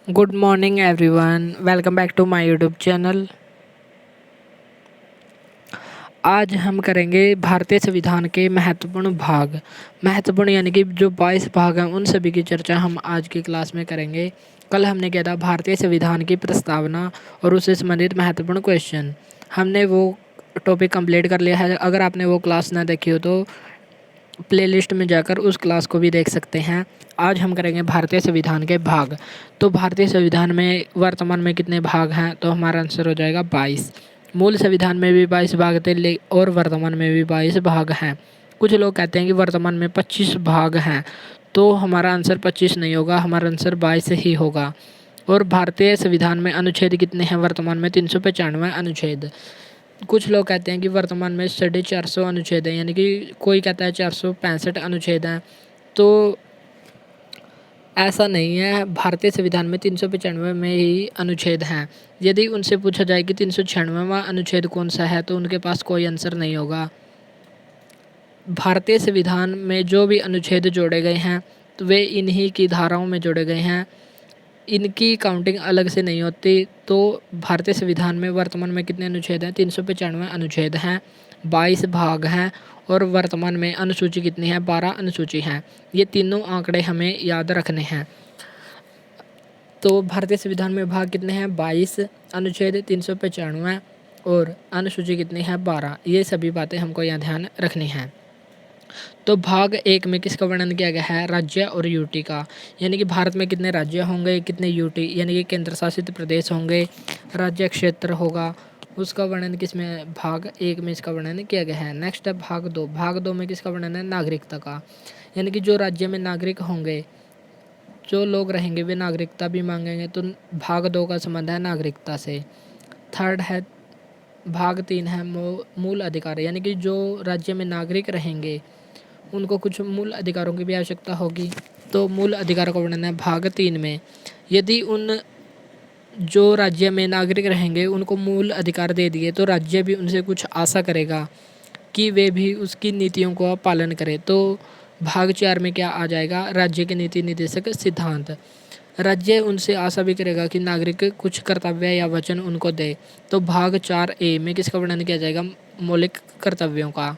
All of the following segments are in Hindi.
Good morning everyone, welcome back to my YouTube channel. आज हम करेंगे भारतीय संविधान के महत्वपूर्ण भाग। महत्वपूर्ण यानी कि जो 22 भाग हैं उन सभी की चर्चा हम आज की क्लास में करेंगे। कल हमने किया था भारतीय संविधान की प्रस्तावना और उससे संबंधित महत्वपूर्ण क्वेश्चन। हमने वो टॉपिक कंप्लीट कर लिया है। अगर आपने वो क्लास ना देखी हो तो प्लेलिस्ट में जाकर उस क्लास को भी देख सकते हैं। आज हम करेंगे भारतीय संविधान के भाग। तो भारतीय संविधान में वर्तमान में कितने भाग हैं, तो हमारा आंसर हो जाएगा 22। मूल संविधान में भी 22 भाग थे और वर्तमान में भी 22 भाग हैं। कुछ लोग कहते हैं कि वर्तमान में 25 भाग हैं, तो हमारा आंसर 25 नहीं होगा, हमारा आंसर 22 ही होगा। और भारतीय संविधान में अनुच्छेद कितने हैं वर्तमान में? 395 अनुच्छेद। कुछ लोग कहते हैं कि वर्तमान में 450 अनुच्छेद हैं, यानी कि कोई कहता है 465 अनुच्छेद हैं। तो ऐसा नहीं है, भारतीय संविधान में 395 में ही अनुच्छेद हैं। यदि उनसे पूछा जाए कि 396वां अनुच्छेद कौन सा है, तो उनके पास कोई आंसर नहीं होगा। भारतीय संविधान में जो भी अनुच्छेद जोड़े गए हैं तो वे इन्हीं की धाराओं में जोड़े गए हैं, इनकी काउंटिंग अलग से नहीं होती। तो भारतीय संविधान में वर्तमान में कितने अनुच्छेद हैं? 395 अनुच्छेद हैं, 22 भाग हैं और वर्तमान में अनुसूची कितनी है? 12 अनुसूची हैं। ये तीनों आंकड़े हमें याद रखने हैं। तो भारतीय संविधान में भाग कितने हैं? 22, अनुच्छेद 395 और अनुसूची कितनी है? 12। ये सभी बातें हमको यहाँ ध्यान रखनी हैं। तो भाग 1 में किसका वर्णन किया गया है? राज्य और यूटी का, यानी कि भारत में कितने राज्य होंगे, कितने यूटी यानी कि केंद्र शासित प्रदेश होंगे, राज्य क्षेत्र होगा, उसका वर्णन किसमें? भाग 1 में इसका वर्णन किया गया है। नेक्स्ट है भाग 2। भाग 2 में किसका वर्णन है? नागरिकता का, यानी कि जो राज्य में नागरिक होंगे, जो लोग रहेंगे वे नागरिकता भी मांगेंगे, तो भाग 2 का संबंध है नागरिकता से। थर्ड है भाग 3 है मूल अधिकार, यानी कि जो राज्य में नागरिक रहेंगे उनको कुछ मूल अधिकारों की भी आवश्यकता होगी, तो मूल अधिकारों का वर्णन है भाग 3 में। यदि उन जो राज्य में नागरिक रहेंगे उनको मूल अधिकार दे दिए तो राज्य भी उनसे कुछ आशा करेगा कि वे भी उसकी नीतियों का पालन करें। तो भाग 4 में क्या आ जाएगा? राज्य के नीति निर्देशक सिद्धांत। राज्य उनसे आशा भी करेगा कि नागरिक कुछ कर्तव्य या वचन उनको दे। तो भाग 4A में किसका वर्णन किया जाएगा? मौलिक कर्तव्यों का।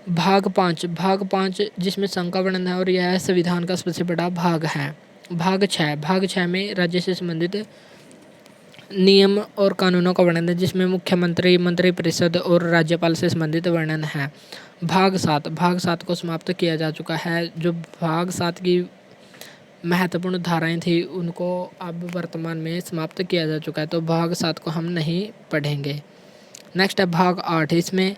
भाग 5 जिसमें संघ का वर्णन है और यह संविधान का सबसे बड़ा भाग है। भाग 6 में राज्य से संबंधित नियम और कानूनों का वर्णन है, जिसमें मुख्यमंत्री, मंत्रिपरिषद और राज्यपाल से संबंधित वर्णन है। भाग 7 को समाप्त किया जा चुका है। जो भाग 7 की महत्वपूर्ण धाराएं थी उनको अब वर्तमान में समाप्त किया जा चुका है, तो भाग 7 को हम नहीं पढ़ेंगे। नेक्स्ट है भाग 8। इसमें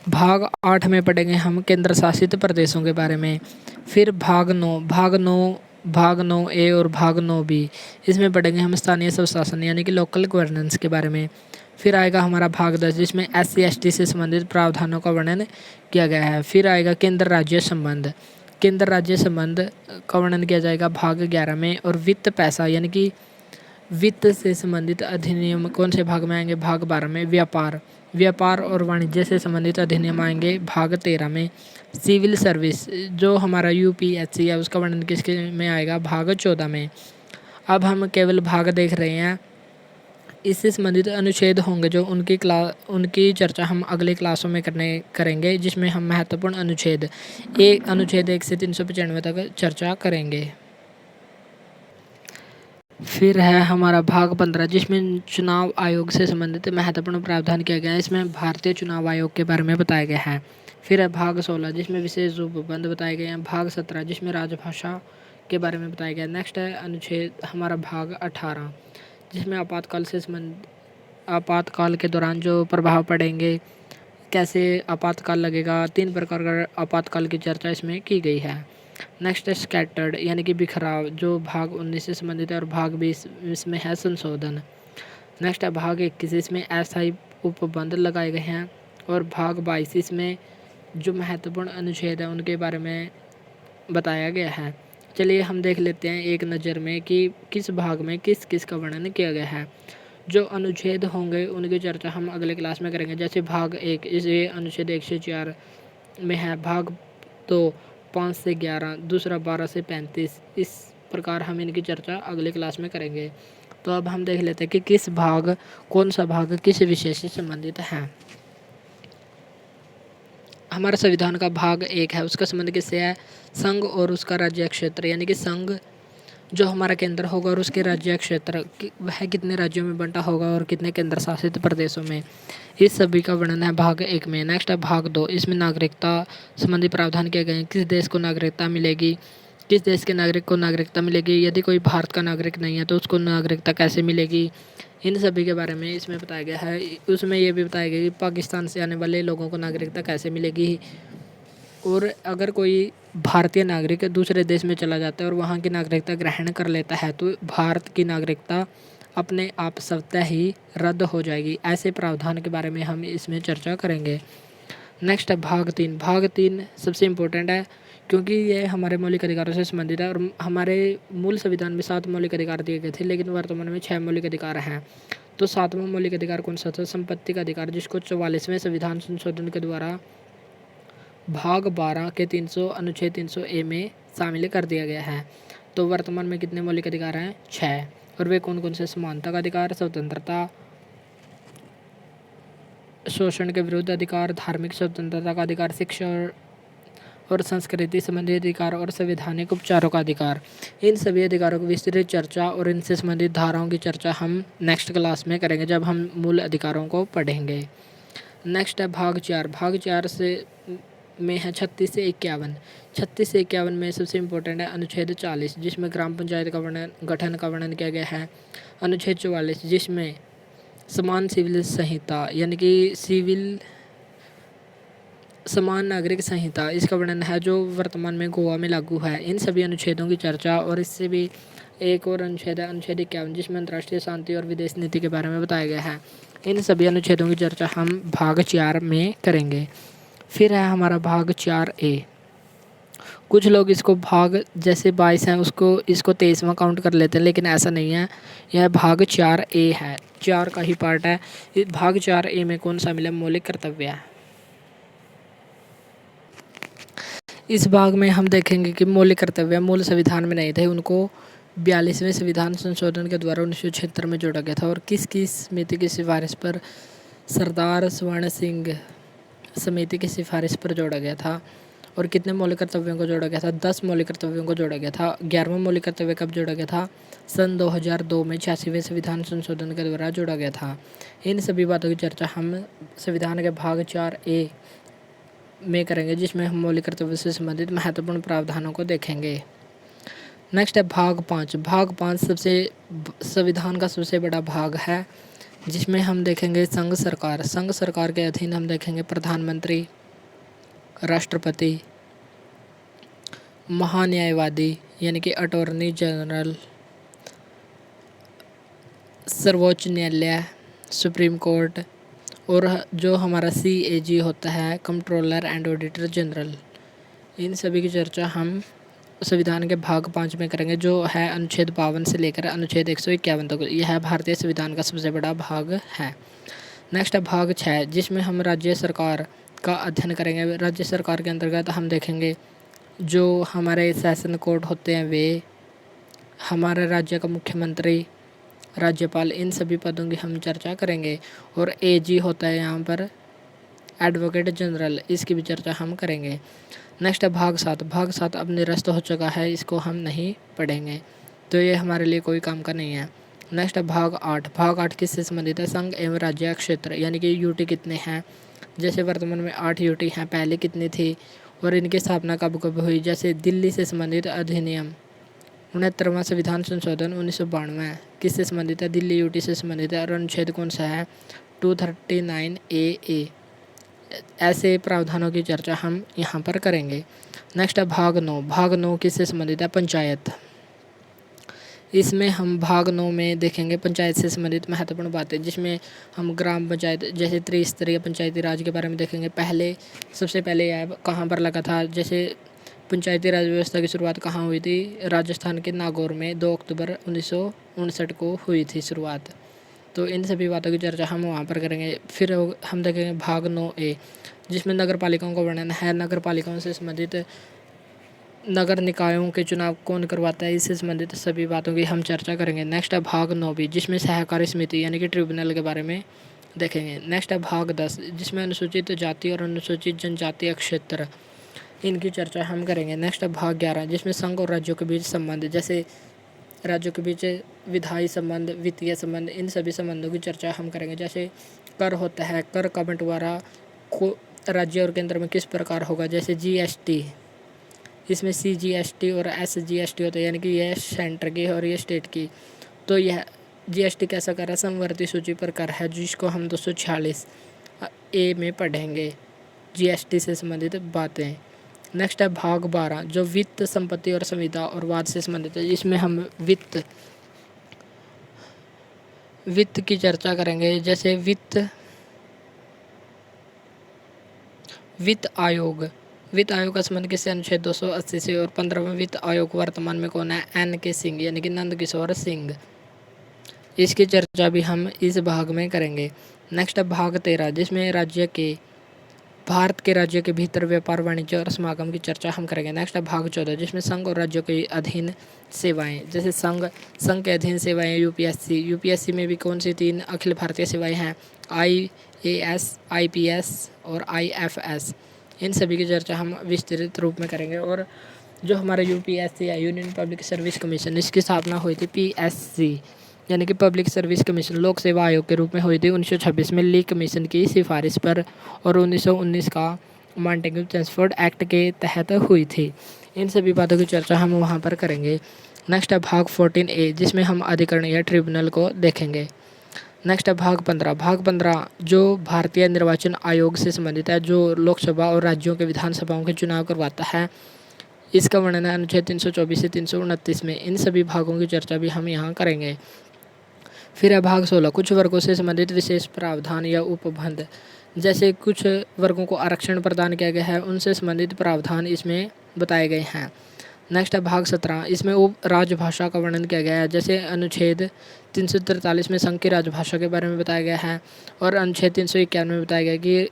भाग 8 में पढ़ेंगे हम केंद्र शासित प्रदेशों के बारे में। फिर भाग 9A और भाग 9B, इसमें पढ़ेंगे हम स्थानीय स्वशासन यानी कि लोकल गवर्नेंस के बारे में। फिर आएगा हमारा भाग 10 जिसमें SC/ST से संबंधित प्रावधानों का वर्णन किया गया है। फिर आएगा केंद्र राज्य संबंध का वर्णन किया जाएगा भाग 11 में। और वित्त पैसा यानी कि वित्त से संबंधित अधिनियम कौन से भाग में आएंगे? भाग 12 में। व्यापार और वाणिज्य से संबंधित अधिनियम आएंगे भाग 13 में। सिविल सर्विस जो हमारा UPSC है उसका वर्णन किसके में आएगा? भाग 14 में। अब हम केवल भाग देख रहे हैं, इससे संबंधित अनुच्छेद होंगे जो उनकी चर्चा हम अगले क्लासों में करेंगे, जिसमें हम महत्वपूर्ण अनुच्छेद 1 से 395 तक चर्चा करेंगे। फिर है हमारा भाग 15 जिसमें चुनाव आयोग से संबंधित महत्वपूर्ण प्रावधान किया गया है। इसमें भारतीय चुनाव आयोग के बारे में बताया गया है। फिर है भाग 16 जिसमें विशेष उपबंध बताए गए हैं। भाग 17 जिसमें राजभाषा के बारे में बताया गया है। नेक्स्ट है अनुच्छेद हमारा भाग 18 जिसमें आपातकाल के दौरान जो प्रभाव पड़ेंगे, कैसे आपातकाल लगेगा, 3 प्रकार का आपातकाल की चर्चा इसमें की गई है। नेक्स्ट है स्कैटर्ड यानी कि बिखराव, जो भाग 19 से संबंधित है। और भाग 20 इसमें है संशोधन। नेक्स्ट है भाग 21, इसमें अस्थायी उपबंध लगाए गए हैं। और भाग 22 इसमें जो महत्वपूर्ण अनुच्छेद है उनके बारे में बताया गया है। चलिए हम देख लेते हैं एक नज़र में कि किस भाग में किस किस का वर्णन किया गया है। जो अनुच्छेद होंगे उनकी चर्चा हम अगले क्लास में करेंगे। जैसे भाग 1 इस अनुच्छेद 1 से 4 में है। भाग 2 5 से 11, दूसरा 12 से 35। इस प्रकार हम इनकी चर्चा अगली क्लास में करेंगे। तो अब हम देख लेते हैं कि कौन सा भाग किस विषय से संबंधित है। हमारा संविधान का भाग 1 है, उसका संबंध किससे है? संघ और उसका राज्य क्षेत्र, यानी कि संघ जो हमारा केंद्र होगा और उसके राज्य क्षेत्र वह कितने राज्यों में बंटा होगा और कितने केंद्र शासित प्रदेशों में, इस सभी का वर्णन है भाग 1 में। नेक्स्ट है भाग 2, इसमें नागरिकता संबंधी प्रावधान किए गए हैं। किस देश को नागरिकता मिलेगी, किस देश के नागरिक को नागरिकता मिलेगी, यदि कोई भारत का नागरिक नहीं है तो उसको नागरिकता कैसे मिलेगी, इन सभी के बारे में इसमें बताया गया है। उसमें यह भी बताया गया कि पाकिस्तान से आने वाले लोगों को नागरिकता कैसे मिलेगी, और अगर कोई भारतीय नागरिक दूसरे देश में चला जाता है और वहाँ की नागरिकता ग्रहण कर लेता है तो भारत की नागरिकता अपने आप स्वतः ही रद्द हो जाएगी। ऐसे प्रावधान के बारे में हम इसमें चर्चा करेंगे। नेक्स्ट है भाग 3। भाग 3 सबसे इम्पोर्टेंट है क्योंकि ये हमारे मौलिक अधिकारों से संबंधित है, और हमारे मूल संविधान में 7 मौलिक अधिकार दिए गए थे, लेकिन वर्तमान में 6 मौलिक अधिकार हैं। तो 7वां मौलिक अधिकार कौन सा था? संपत्ति का अधिकार, जिसको 44वें संविधान संशोधन के द्वारा भाग 12 के 300 अनुच्छेद 300A में शामिल कर दिया गया है। तो वर्तमान में कितने मौलिक अधिकार हैं? 6। और वे कौन कौन से? समानता का अधिकार, स्वतंत्रता, शोषण के विरुद्ध अधिकार, धार्मिक स्वतंत्रता का अधिकार, शिक्षा और संस्कृति संबंधी अधिकार, और संवैधानिक उपचारों का अधिकार। इन सभी अधिकारों की विस्तृत चर्चा और इनसे संबंधित धाराओं की चर्चा हम नेक्स्ट क्लास में करेंगे जब हम मूल अधिकारों को पढ़ेंगे। नेक्स्ट है भाग 4। भाग 4 से में है 36 से 51। 36 से 51 में सबसे इम्पोर्टेंट है अनुच्छेद 40, जिसमें ग्राम पंचायत का गठन का वर्णन किया गया है। अनुच्छेद 44 जिसमें समान सिविल संहिता, यानी कि समान नागरिक संहिता, इसका वर्णन है जो वर्तमान में गोवा में लागू है। इन सभी अनुच्छेदों की चर्चा, और इससे भी एक और अनुच्छेद है अनुच्छेद 51 जिसमें अंतर्राष्ट्रीय शांति और विदेश नीति के बारे में बताया गया है। इन सभी अनुच्छेदों की चर्चा हम भाग 4 में करेंगे। फिर है हमारा भाग 4A। कुछ लोग इसको भाग जैसे 22 हैं इसको 23वां काउंट कर लेते हैं, लेकिन ऐसा नहीं है। यह भाग 4A है, 4 का ही पार्ट है। इस भाग 4A में कौन सा मिला? मौलिक कर्तव्य। इस भाग में हम देखेंगे कि मौलिक कर्तव्य मूल संविधान में नहीं थे, उनको 42वें संविधान संशोधन के द्वारा 1976 में जोड़ा गया था। और किसकी समिति की सिफारिश पर? सरदार स्वर्ण सिंह समिति की सिफारिश पर जोड़ा गया था। और कितने मौलिक कर्तव्यों को जोड़ा गया था? 10 मौलिक कर्तव्यों को जोड़ा गया था। 11वां मौलिक कर्तव्य कब जोड़ा गया था? सन 2002 में 86वें संविधान संशोधन के द्वारा जोड़ा गया था। इन सभी बातों की चर्चा हम संविधान के भाग 4A में करेंगे, जिसमें हम मौलिक कर्तव्य से संबंधित महत्वपूर्ण प्रावधानों को देखेंगे। नेक्स्ट है भाग 5। भाग 5 संविधान का सबसे बड़ा भाग है, जिसमें हम देखेंगे संघ सरकार। संघ सरकार के अधीन हम देखेंगे प्रधानमंत्री, राष्ट्रपति, महान्यायवादी यानी कि अटॉर्नी जनरल, सर्वोच्च न्यायालय, सुप्रीम कोर्ट, और जो हमारा CAG होता है, कंट्रोलर एंड ऑडिटर जनरल। इन सभी की चर्चा हम संविधान के भाग 5 में करेंगे, जो है अनुच्छेद 52 से लेकर अनुच्छेद 151 तक। यह भारतीय संविधान का सबसे बड़ा भाग है। नेक्स्ट है भाग 6, जिसमें हम राज्य सरकार का अध्ययन करेंगे। राज्य सरकार के अंतर्गत हम देखेंगे जो हमारे शासन कोर्ट होते हैं, वे हमारे राज्य का मुख्यमंत्री, राज्यपाल, इन सभी पदों की हम चर्चा करेंगे। और AG होता है यहाँ पर एडवोकेट जनरल, इसकी भी चर्चा हम करेंगे। नेक्स्ट है भाग 7। भाग 7 अब निरस्त हो चुका है, इसको हम नहीं पढ़ेंगे, तो ये हमारे लिए कोई काम का नहीं है। नेक्स्ट है भाग 8। भाग 8 किससे संबंधित है? संघ एवं राज्य क्षेत्र, यानी कि UT कितने हैं? जैसे वर्तमान में 8 UT हैं, पहले कितनी थी और इनकी स्थापना कब कब हुई? जैसे दिल्ली से संबंधित अधिनियम 69वां संविधान संशोधन 1992 किससे संबंधित है? दिल्ली UT से संबंधित है। और अनुच्छेद कौन सा है? 239AA। ऐसे प्रावधानों की चर्चा हम यहाँ पर करेंगे। नेक्स्ट है भाग 9। भाग 9 किससे संबंधित है? पंचायत। इसमें हम भाग 9 में देखेंगे पंचायत से संबंधित महत्वपूर्ण बातें, जिसमें हम ग्राम पंचायत जैसे त्रिस्तरीय पंचायती राज के बारे में देखेंगे। सबसे पहले यह कहाँ पर लगा था? जैसे पंचायती राज व्यवस्था की शुरुआत कहाँ हुई थी? राजस्थान के नागौर में 2 अक्टूबर 1959 को हुई थी शुरुआत। तो इन सभी बातों की चर्चा हम वहाँ पर करेंगे। फिर हम देखेंगे भाग 9A, जिसमें नगर पालिकाओं का वर्णन है। नगर पालिकाओं से संबंधित नगर निकायों के चुनाव कौन करवाता है, इससे संबंधित सभी बातों की हम चर्चा करेंगे। नेक्स्ट है भाग 9 भी, जिसमें सहकारी समिति यानी कि ट्रिब्यूनल के बारे में देखेंगे। नेक्स्ट है भाग 10, जिसमें अनुसूचित जाति और अनुसूचित जनजातीय क्षेत्र, इनकी चर्चा हम करेंगे। नेक्स्ट है भाग 11, जिसमें संघ और राज्यों के बीच संबंध, जैसे राज्यों के बीच विधायी संबंध, वित्तीय संबंध, इन सभी संबंधों की चर्चा हम करेंगे। जैसे कर होता है, कर का बंटवारा को राज्य और केंद्र में किस प्रकार होगा, जैसे जीएसटी, इसमें सीजीएसटी और एसजीएसटी होता है, यानी कि यह सेंटर की और ये स्टेट की। तो यह जीएसटी कैसा कर है, समवर्ती सूची पर कर है, जिसको हम 246 ए में पढ़ेंगे, जीएसटी से संबंधित बातें। नेक्स्ट है भाग 12, जो वित्त, संपत्ति और संविदा और वाद से संबंधित है। इसमें हम वित्त की चर्चा करेंगे। जैसे वित्त आयोग का संबंध किससे, अनुच्छेद 280 से। और 15वां वित्त आयोग वर्तमान में कौन है, एन के सिंह, यानी कि नंद किशोर सिंह। इसकी चर्चा भी हम इस भाग में करेंगे। नेक्स्ट है भाग 13, जिसमें भारत के राज्य के भीतर व्यापार, वाणिज्य और समागम की चर्चा हम करेंगे। नेक्स्ट है भाग 14, जिसमें संघ और राज्यों के अधीन सेवाएं, जैसे संघ के अधीन सेवाएं, यूपीएससी में भी कौन सी 3 अखिल भारतीय सेवाएं हैं, IAS, IPS और IFS। इन सभी की चर्चा हम विस्तृत रूप में करेंगे। और जो हमारा यूपीएससी है, यूनियन पब्लिक सर्विस कमीशन, इसकी स्थापना हुई थी PSC, यानी कि पब्लिक सर्विस कमीशन, लोक सेवा आयोग के रूप में हुई थी 1926 में ली कमीशन की सिफारिश पर, और 1919 का मॉन्टेग्यू चेम्सफोर्ड एक्ट के तहत हुई थी। इन सभी बातों की चर्चा हम वहाँ पर करेंगे। नेक्स्ट है भाग 14A, जिसमें हम अधिकरण या ट्रिब्यूनल को देखेंगे। नेक्स्ट है भाग 15, जो भारतीय निर्वाचन आयोग से संबंधित है, जो लोकसभा और राज्यों के विधानसभाओं के चुनाव करवाता है। इसका वर्णन है अनुच्छेद 324 से 329 में। इन सभी भागों की चर्चा भी हम यहाँ करेंगे। फिर है भाग 16, कुछ वर्गों से संबंधित विशेष प्रावधान या उपबंध, जैसे कुछ वर्गों को आरक्षण प्रदान किया गया है, उनसे संबंधित प्रावधान इसमें बताए गए हैं। नेक्स्ट है भाग 17, इसमें उप राजभाषा का वर्णन किया गया है, जैसे अनुच्छेद 343 में संघ की राजभाषा के बारे में बताया गया है, और अनुच्छेद 351 में बताया गया कि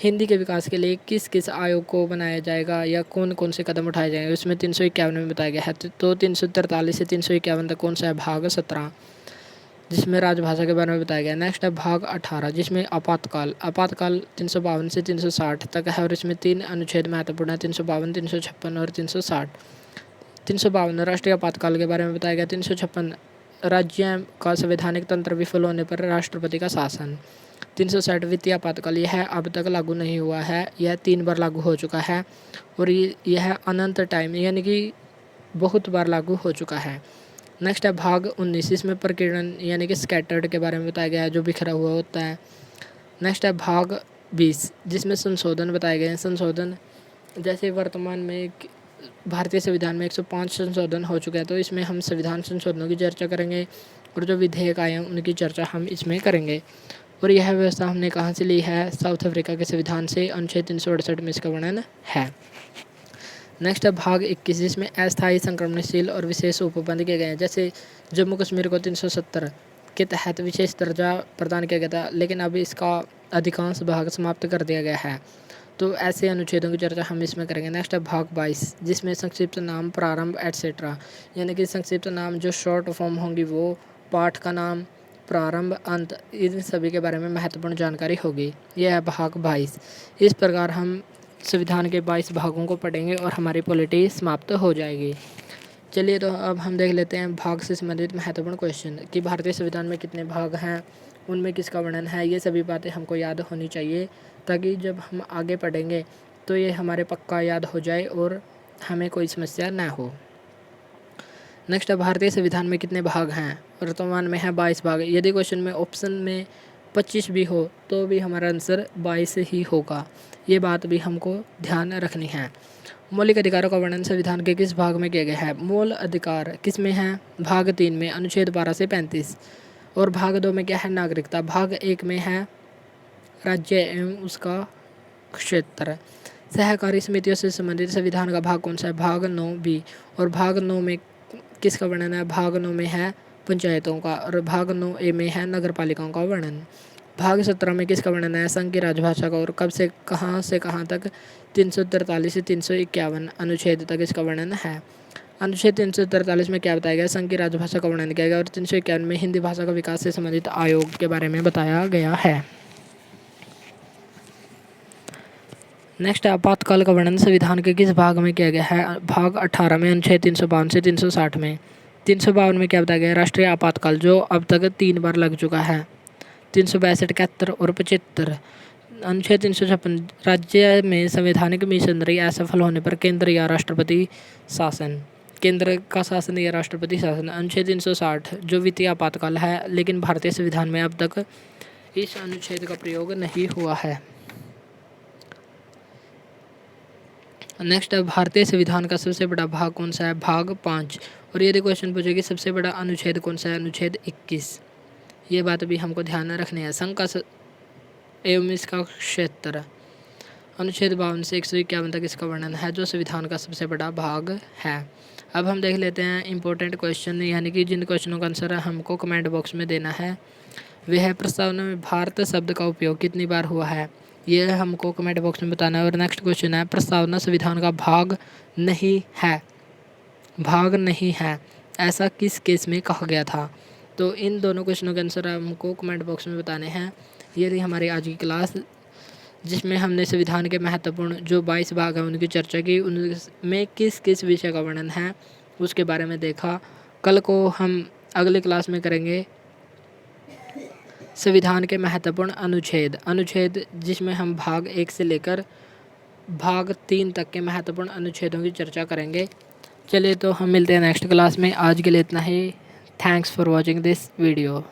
हिंदी के विकास के लिए किस किस आयोग को बनाया जाएगा या कौन कौन से कदम उठाए जाएंगे, उसमें 351 में बताया गया है। तो 343 से 351 तक कौन सा है, भाग 17, जिसमें राजभाषा के बारे में बताया गया। नेक्स्ट है भाग 18, जिसमें आपातकाल 352 से 360 तक है, और इसमें 3 अनुच्छेद महत्वपूर्ण है, 352, 356 और 360। 352 राष्ट्रीय आपातकाल के बारे में बताया गया। 356 राज्य का संवैधानिक तंत्र विफल होने पर राष्ट्रपति का शासन। 360 वित्तीय आपातकाल, यह अब तक लागू नहीं हुआ है, यह 3 बार लागू हो चुका है, और यह अनंत टाइम यानी कि बहुत बार लागू हो चुका है। नेक्स्ट है भाग 19, इसमें प्रकीर्णन यानी कि स्कैटर्ड के बारे में बताया गया है, जो बिखरा हुआ होता है। नेक्स्ट है भाग 20, जिसमें संशोधन बताए गए हैं। संशोधन, जैसे वर्तमान में भारतीय संविधान में 105 संशोधन हो चुके हैं, तो इसमें हम संविधान संशोधनों की चर्चा करेंगे, और जो विधेयक आए हैं उनकी चर्चा हम इसमें करेंगे। और यह व्यवस्था हमने कहाँ से ली है, साउथ अफ्रीका के संविधान से, अनुच्छेद 368 में इसका वर्णन है। नेक्स्ट है भाग 21, जिसमें अस्थायी, संक्रमणशील और विशेष उपबंध किए गए हैं, जैसे जम्मू कश्मीर को 370 के तहत विशेष दर्जा प्रदान किया गया था, लेकिन अब इसका अधिकांश भाग समाप्त कर दिया गया है। तो ऐसे अनुच्छेदों की चर्चा हम इसमें करेंगे। नेक्स्ट है भाग 22, जिसमें संक्षिप्त नाम, प्रारंभ एटसेट्रा, यानी कि संक्षिप्त नाम जो शॉर्ट फॉर्म होंगी वो, पाठ का नाम, प्रारंभ, अंत, इन सभी के बारे में महत्वपूर्ण जानकारी होगी। यह है भाग 22। इस प्रकार हम संविधान के 22 भागों को पढ़ेंगे और हमारी पॉलिटी समाप्त हो जाएगी। चलिए, तो अब हम देख लेते हैं भाग से संबंधित महत्वपूर्ण क्वेश्चन कि भारतीय संविधान में कितने भाग हैं, उनमें किसका वर्णन है। ये सभी बातें हमको याद होनी चाहिए, ताकि जब हम आगे पढ़ेंगे तो ये हमारे पक्का याद हो जाए और हमें कोई समस्या ना हो। नेक्स्ट है भारतीय संविधान में कितने भाग हैं, वर्तमान में है 22 भाग। यदि क्वेश्चन में ऑप्शन में 25 भी हो तो भी हमारा आंसर 22 ही होगा, ये बात भी हमको ध्यान रखनी है। मौलिक अधिकारों का वर्णन संविधान के किस भाग में किया गया है, मूल अधिकार किस में है, भाग 3 में, अनुच्छेद 12 से 35। और भाग 2 में क्या है, नागरिकता। भाग 1 में है राज्य एवं उसका क्षेत्र। सहकारी समितियों से संबंधित संविधान का भाग कौन सा है, भाग 9 भी। और भाग 9 में किसका वर्णन है, भाग 9 में है पंचायतों का, और भाग 9A में है नगर पालिकाओं का वर्णन। भाग 17 में किसका वर्णन है? संघ की राजभाषा का और कब से कहाँ तक 343 से 351 अनुच्छेद तक इसका वर्णन है। अनुच्छेद 343 में क्या बताया गया? संघ की राजभाषा का वर्णन किया गया और 351 में हिंदी भाषा का विकास से संबंधित आयोग के बारे में बताया गया है। नेक्स्ट, आपातकाल का वर्णन संविधान के किस भाग में किया गया है? भाग 18 में अनुच्छेद 352 से 360 में। 352 में क्या बताया गया? राष्ट्रीय आपातकाल जो अब तक 3 बार लग चुका है। 362, 71 और 75। अनुच्छेद 356, राज्य में संवैधानिक मिशनरी असफल होने पर केंद्र या राष्ट्रपति शासन। केंद्र का शासन या राष्ट्रपति शासन। अनुच्छेद 360 जो वित्तीय आपातकाल है, लेकिन भारतीय संविधान में अब तक इस अनुच्छेद का प्रयोग नहीं हुआ है। नेक्स्ट, भारतीय संविधान का सबसे बड़ा भाग कौन सा है? भाग 5। और यदि क्वेश्चन पूछेगी सबसे बड़ा अनुच्छेद कौन सा है? अनुच्छेद 21। ये बात भी हमको ध्यान में रखनी है। संघ का एवं इसका क्षेत्र। अनुच्छेद 52 से 151 तक इसका वर्णन है, जो संविधान का सबसे बड़ा भाग है। अब हम देख लेते हैं इंपॉर्टेंट क्वेश्चन, यानी कि जिन क्वेश्चनों का आंसर हमको कमेंट बॉक्स में देना है। वह प्रस्तावना में भारत शब्द का उपयोग कितनी बार हुआ है? यह हमको कमेंट बॉक्स में बताना है। और नेक्स्ट क्वेश्चन है, प्रस्तावना संविधान का भाग नहीं है, भाग नहीं है, ऐसा किस केस में कहा गया था? तो इन दोनों क्वेश्चनों के आंसर हमको कमेंट बॉक्स में बताने हैं। ये रही हमारी आज की क्लास, जिसमें हमने संविधान के महत्वपूर्ण जो 22 भाग हैं उनकी चर्चा की, उनमें किस किस विषय का वर्णन है उसके बारे में देखा। कल को हम अगली क्लास में करेंगे संविधान के महत्वपूर्ण अनुच्छेद जिसमें हम भाग 1 से लेकर भाग 3 तक के महत्वपूर्ण अनुच्छेदों की चर्चा करेंगे। चलिए, तो हम मिलते हैं नेक्स्ट क्लास में। आज के लिए इतना ही। Thanks for watching this video.